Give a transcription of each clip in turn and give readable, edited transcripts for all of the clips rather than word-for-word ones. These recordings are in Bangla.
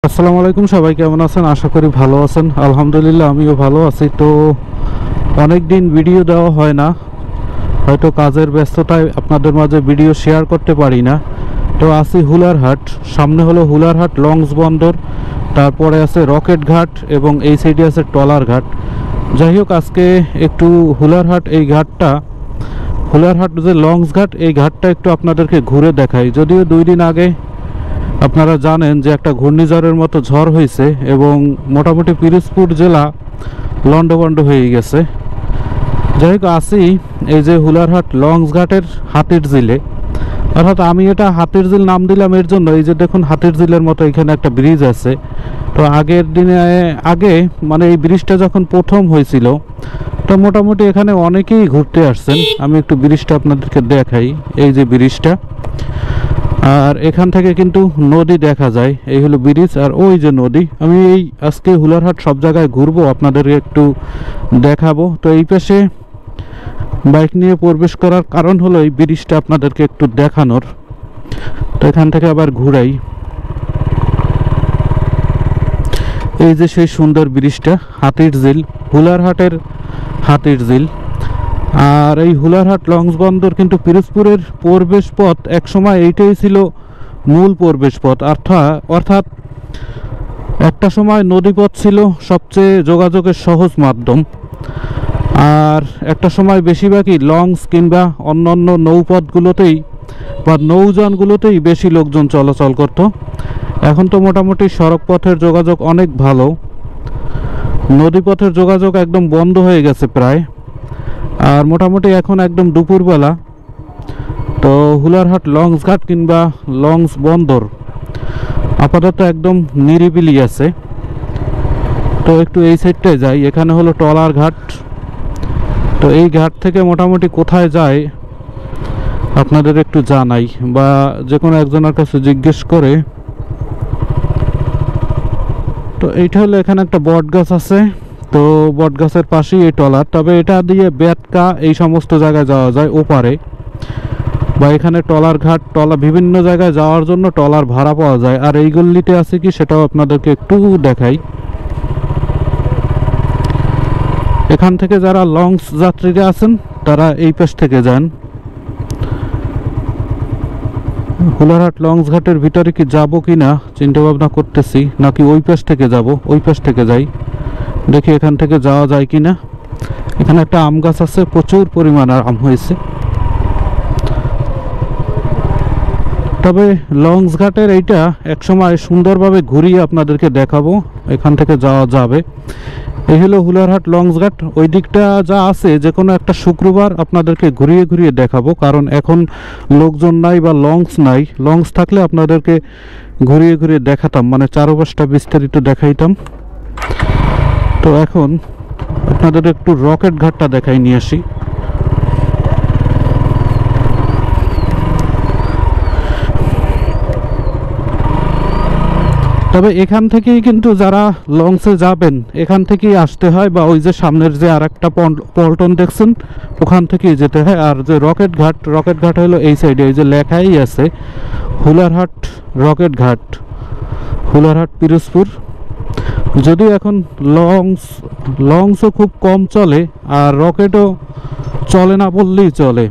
আসসালামু আলাইকুম, সবাই কেমন আছেন? আশা করি ভালো আছেন। আলহামদুলিল্লাহ আমিও ভালো আছি। তো অনেক দিন ভিডিও দেওয়া হয় না, হয়তো কাজের ব্যস্ততায় আপনাদের মাঝে ভিডিও শেয়ার করতে পারি না। তো আছি হুলারহাট, সামনে হলো হুলারহাট লঞ্চ বন্দর, তারপরে আছে রকেট ঘাট এবং এই সাইডে আছে টলার ঘাট। যাই হোক, আজকে একটু হুলারহাট এই ঘাটটা, হুলারহাট যে লঞ্চ ঘাট, এই ঘাটটা একটু আপনাদেরকে ঘুরে দেখাই। যদিও 2 দিন আগে আপনারা জানেন যে একটা ঘূর্ণিঝড়ের মতো ঝড় হয়েছে এবং মোটামুটি পিরোজপুর জেলা লন্ডভন্ড হয়ে গেছে। যাই হোক, আসি এই যে হুলারহাট লঞ্চ ঘাটের হাতির ঝিলে। অর্থাৎ আমি এটা হাতির ঝিল নাম দিলাম এর জন্য, এই যে দেখুন হাতির ঝিলের মতো এখানে একটা ব্রিজ আছে। তো আগের দিনে আগে মানে এই ব্রিজটা যখন প্রথম হয়েছিল, তো মোটামুটি এখানে অনেকেই ঘুরতে আসছেন। আমি একটু ব্রিজটা আপনাদেরকে দেখাই। এই যে ব্রিজটা, আর এখান থেকে কিন্তু নদী দেখা যায়। এই হলো ব্রিজ আর ওই যে নদী। আমি এই আজকে হুলারহাট সব জায়গায় ঘুরবো, আপনাদেরকে একটু দেখাবো। তো এই পাশে বাইক নিয়ে প্রবেশ করার কারণ হলো এই ব্রিজটা আপনাদেরকে একটু দেখানোর। তো এখান থেকে আবার ঘুরাই। এই যে সেই সুন্দর ব্রিজটা, হাতির ঝিল, হুলারহাটের হাতির ঝিল। আর এই হুলারহাট লঞ্চ বন্দর কিন্তু পিরোজপুরের প্রবেশ পথ, একসময় এইটাই ছিল মূল প্রবেশ পথ। অর্থাৎ একটা সময় নদীপথ ছিল সবচেয়ে যোগাযোগের সহজ মাধ্যম, আর একটা সময় বেশিরভাগই লঞ্চ কিংবা অন্যান্য নৌপথগুলোতেই বা নৌযানগুলোতেই বেশি লোকজন চলাচল করত। এখন তো মোটামুটি সড়ক পথের যোগাযোগ অনেক ভালো, নদীপথের যোগাযোগ একদম বন্ধ হয়ে গেছে প্রায়। আর মোটামুটি এখন একদম দুপুরবেলা, তো হুলারহাট লঞ্চ ঘাট কিংবা লঞ্চ বন্দর আপাতত একদম নিরিবিলি আছে। তো একটু এই সাইডটায় যাই, এখানে হলো টলার ঘাট। তো এই ঘাট থেকে মোটামুটি কোথায় যায় আপনাদের একটু জানাই, বা যে কোনো একজনের কাছে জিজ্ঞেস করে। তো এইটা হলো, এখানে একটা বট গাছ আছে, তো বট গাছের পাশেই এই টলার। তবে এটা দিয়ে বেতকা এই সমস্ত জায়গায় যাওয়া যায় ওপারে, বা এখানে টলার ঘাট, বিভিন্ন জায়গায় যাওয়ার জন্য টলার ভাড়া পাওয়া যায়। আর এই গল্লিতে আছে কি সেটাও আপনাদেরকে একটু দেখাই। এখান থেকে যারা লঞ্চ যাত্রীরা আছেন তারা এই পাশ থেকে যান। হুলারহাট লঞ্চ ঘাটের ভিতরে কি যাব কি না চিন্তা ভাবনা করতেছি, নাকি ওই পাশ থেকে যাব। ওই পাশ থেকে যাই, দেখি এখান থেকে যাওয়া যায় কি না। এখানে একটা আম গাছ আছে, প্রচুর পরিমাণে আম হয়েছে। তবে লঞ্চ ঘাটের এইটা একসময় সুন্দরভাবে ঘুরিয়ে আপনাদেরকে দেখাবো, এখান থেকে যাওয়া যাবে। এই হলো হুলারহাট লঞ্চ ঘাট। ওই দিকটা যা আছে, যে কোনো একটা শুক্রবার আপনাদেরকে ঘুরিয়ে ঘুরিয়ে দেখাবো, কারণ এখন লোকজন নাই বা লঞ্চ নাই। লঞ্চ থাকলে আপনাদেরকে ঘুরিয়ে ঘুরিয়ে দেখাতাম, মানে চারপাশটা বিস্তারিত দেখাইতাম। তো এখন আপনাদের একটু রকেট ঘাটটা দেখাই নিয়ে আসি। তবে এখান থেকেই কিন্তু যারা লঞ্চে যাবেন এখান থেকেই আসতে হয়, বা ওই যে সামনের যে আর একটা পল্টন দেখছেন ওখান থেকেই যেতে হয়। আর যে রকেট ঘাট, রকেট ঘাট হলো এই সাইডে, এই যে লেখাই আছে হুলারহাট রকেট ঘাট, হুলারহাট পিরোজপুর। যদিও এখন লঞ্চও খুব কম চলে, আর রকেটও চলে না বললেই চলে।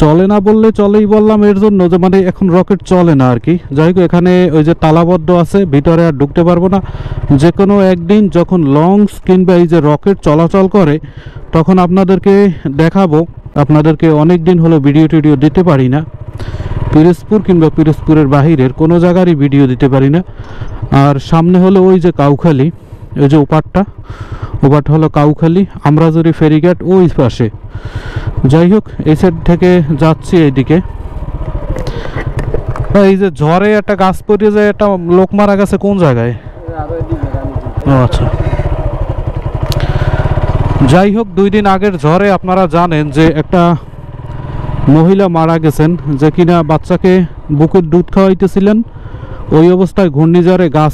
চলে না বললে চলেই বললাম এর জন্য যে মানে এখন রকেট চলে না আর কি। যাই হোক, এখানে ওই যে তালাবদ্ধ আছে, ভিতরে আর ঢুকতে পারবো না। যে কোনো একদিন যখন লঞ্চ কিংবা এই যে রকেট চলাচল করে তখন আপনাদেরকে দেখাবো। আপনাদেরকে অনেক দিন হলো ভিডিও টিডিও দিতে পারি না, পিরোজপুর কিংবা পিরোজপুরের বাহিরের কোনো জায়গারই ভিডিও দিতে পারি না। আর সামনে হলো ওই যে কাউখালী, ওই যে ওপারটা হলো কাউখালী, আমরাজুরি ফেরিঘাট ওই পাশে। যাই হোক, এই সাইড থেকে যাচ্ছি এইদিকে। এই যে ঝড়ে একটা গাছ পড়ে যায়, একটা লোক মারা গেছে কোন জায়গায়? ও আচ্ছা। যাই হোক, 2 দিন আগের ঝড়ে আপনারা জানেন যে একটা মহিলা মারা গেছেন, যে কিনা বাচ্চাকে বুকের দুধ খাওয়াইতেছিলেন। ওই অবস্থায় ঘূর্ণিঝড়ে গাছ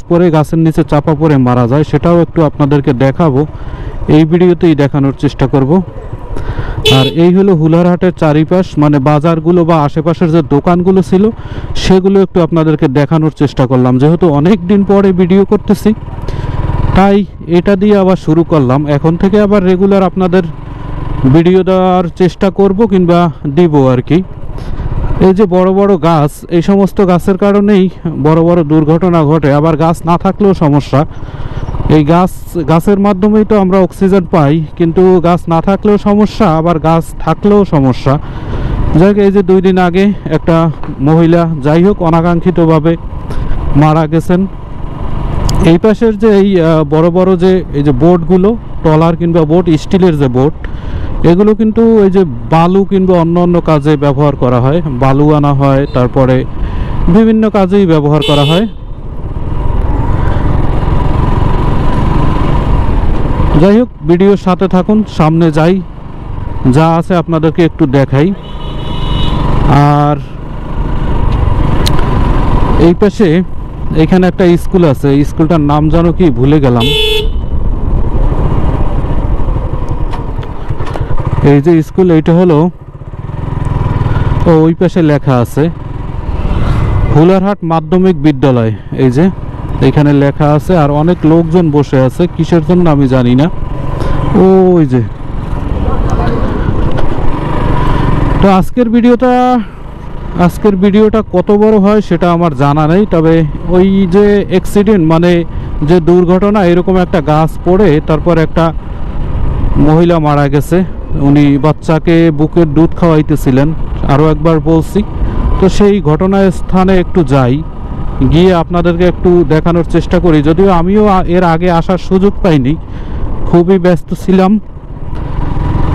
পড়ে গাছের নিচে চাপা পড়ে মারা যায়। সেটাও একটু আপনাদেরকে দেখাবো, এই ভিডিওতেই দেখানোর চেষ্টা করব। আর এই হলো হুলারহাটের চারিপাশ, মানে বাজারগুলো বা আশেপাশের যে দোকানগুলো ছিল সেগুলো একটু আপনাদেরকে দেখানোর চেষ্টা করলাম। যেহেতু অনেক দিন পরে ভিডিও করতেছি, তাই এটা দিয়ে আবার শুরু করলাম। এখন থেকে আবার রেগুলার আপনাদের ভিডিও দেওয়ার চেষ্টা করব, কিংবা দিব আর কি। এই যে বড় বড় গাছ, এই সমস্ত গাছের কারণেই বড় বড় দুর্ঘটনা ঘটে। আবার গাছ না থাকলেও সমস্যা। এই গাছের মাধ্যমেই তো আমরা অক্সিজেন পাই, কিন্তু গাছ না থাকলেও সমস্যা, আবার গাছ থাকলেও সমস্যা। যাই হোক, এই যে 2 দিন আগে একটা মহিলা যাই হোক অনাকাঙ্ক্ষিতভাবে মারা গেছেন। এই পাশের যে এই বড় বড় যে এই যে বোটগুলো, ট্রলার কিংবা বোট, স্টিলের যে বোট, এগুলো কিন্তু এই যে বালু কিংবা অন্য অন্য কাজে ব্যবহার করা হয়। বালু আনা হয়, তারপরে বিভিন্ন কাজেই ব্যবহার করা হয়। যাই হোক, ভিডিওর সাথে থাকুন, সামনে যাই, যা আছে আপনাদেরকে একটু দেখাই। আর এই পাশে এখানে একটা স্কুল আছে, স্কুলটার নাম জানো কি ভুলে গেলাম। এই যে স্কুল, এইটা হলো, ওই পাশে লেখা আছে হুলারহাট মাধ্যমিক বিদ্যালয়। এই যে এখানে লেখা আছে, আর অনেক লোকজন বসে আছে, কিসের জন্য আমি জানি না। ওই যে, তো আজকের ভিডিওটা কত বড় হয় সেটা আমার জানা নেই। তবে ওই যে অ্যাক্সিডেন্ট, মানে যে দুর্ঘটনা, এরকম একটা গাছ পড়ে তারপর একটা মহিলা মারা গেছে। উনি বাচ্চাকে বুকের দুধ খাওয়াইতেছিলেন, আরও একবার বলছি। তো সেই ঘটনাস্থানে একটু যাই, গিয়ে আপনাদেরকে একটু দেখানোর চেষ্টা করি। যদিও আমিও এর আগে আসার সুযোগ পাইনি, খুবই ব্যস্ত ছিলাম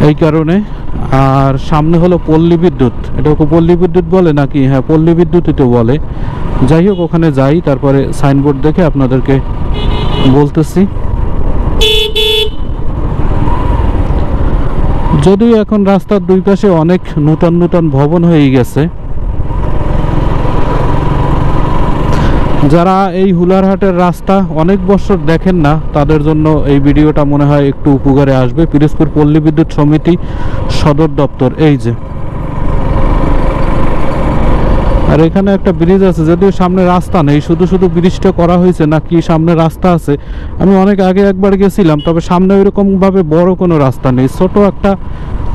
এই কারণে। আর সামনে হলো পল্লী বিদ্যুৎ, এটাকে পল্লী বিদ্যুৎ বলে নাকি? হ্যাঁ, পল্লী বিদ্যুৎই তো বলে। যাই হোক, ওখানে যাই, তারপরে সাইনবোর্ড দেখে আপনাদেরকে বলতেছি। যদিও এখন রাস্তার 2 পাশে অনেক নূতন নূতন ভবন হয়ে গেছে। যারা এই হুলারহাটের রাস্তা অনেক বছর দেখেন না, তাদের জন্য এই ভিডিওটা মনে হয় একটু উপকারে আসবে। পিরোজপুর পল্লী বিদ্যুৎ সমিতি সদর দপ্তর, এই যে। আর এখানে একটা ব্রিজ আছে, যদিও সামনে রাস্তা নেই, শুধু শুধু ব্রিজটা করা হয়েছে, না কি সামনে রাস্তা আছে? আমি অনেক আগে একবার গেছিলাম, তবে সামনে ওইরকম ভাবে বড় কোনো রাস্তা নেই, ছোট একটা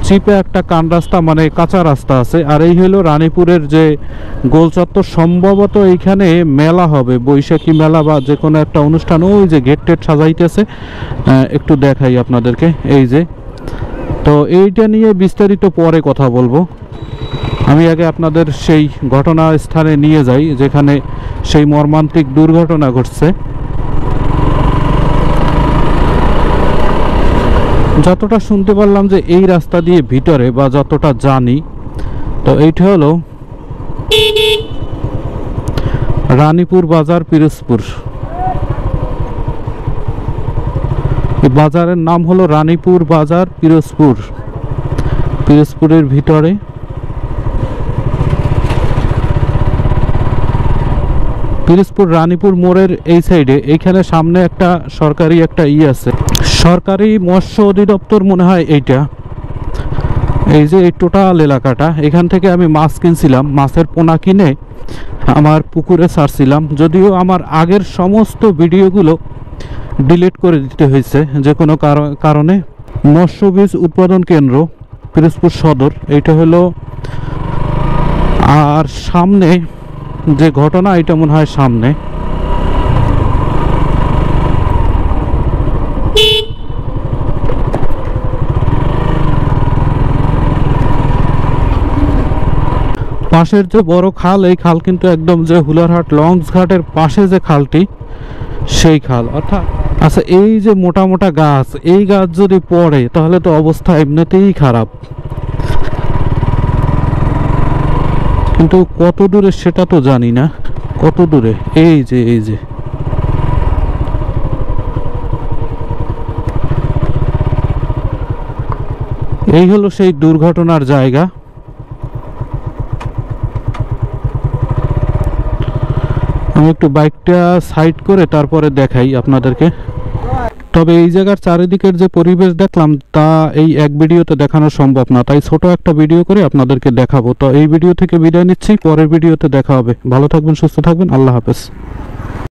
চিপে একটা কান রাস্তা, মানে কাঁচা রাস্তা আছে। আর এই হলো রানীপুরের যে গোল চত্বর, সম্ভবত এইখানে মেলা হবে, বৈশাখী মেলা বা যে কোনো একটা অনুষ্ঠান। ওই যে গেট টেট সাজাইতেছে, একটু দেখাই আপনাদেরকে। এই যে, তো এইটা নিয়ে বিস্তারিত পরে কথা বলবো। আমি আগে আপনাদের সেই ঘটনাস্থানে নিয়ে যাই যেখানে সেই মর্মান্তিক দুর্ঘটনা ঘটছে। যতটা শুনতে পারলাম যে এই রাস্তা দিয়ে ভিতরে, বা যতটা জানি, তো এইটা হলো রানীপুর বাজার, পিরোজপুর। এই বাজারের নাম হলো রানীপুর বাজার, পিরোজপুর। পিরোজপুরের ভিতরে পিরোজপুর রানীপুর মোড়ের এই সাইডে, এইখানে সামনে একটা সরকারি একটা আছে, সরকারি মৎস্য অধিদপ্তর মনে হয় এইটা। এই যে এই টোটাল এলাকাটা, এখান থেকে আমি মাছ কিনছিলাম, মাছের পোনা কিনে আমার পুকুরে ছাড়ছিলাম। যদিও আমার আগের সমস্ত ভিডিওগুলো ডিলিট করে দিতে হয়েছে যে কোনো কারণে। মৎস্য বীজ উৎপাদন কেন্দ্র, পিরোজপুর সদর, এইটা হলো। আর সামনে যে ঘটনা, এটা মনে হয় সামনে। পাশের যে বড় খাল, এই খাল কিন্তু একদম যে হুলারহাট লঞ্চ ঘাটের পাশে যে খালটি, সেই খাল। অর্থাৎ আচ্ছা, এই যে মোটা মোটা গাছ, এই গাছ যদি পড়ে তাহলে তো অবস্থা এমনিতেই খারাপ। কিন্তু কত দূরে সেটা তো জানি না, কত দূরে। এই যে এই হলো সেই দুর্ঘটনার জায়গা। আমি একটু বাইকটা সাইড করে তারপরে দেখাই আপনাদেরকে। তবে এই জায়গার চারিদিকের যে পরিবেশ দেখলাম তা এই এক ভিডিওতে দেখানো সম্ভব না, তাই ছোট একটা ভিডিও করে আপনাদেরকে দেখাবো। তো এই ভিডিও থেকে বিদায় নিচ্ছি, পরের ভিডিওতে দেখা হবে। ভালো থাকবেন, সুস্থ থাকবেন, আল্লাহ হাফেজ।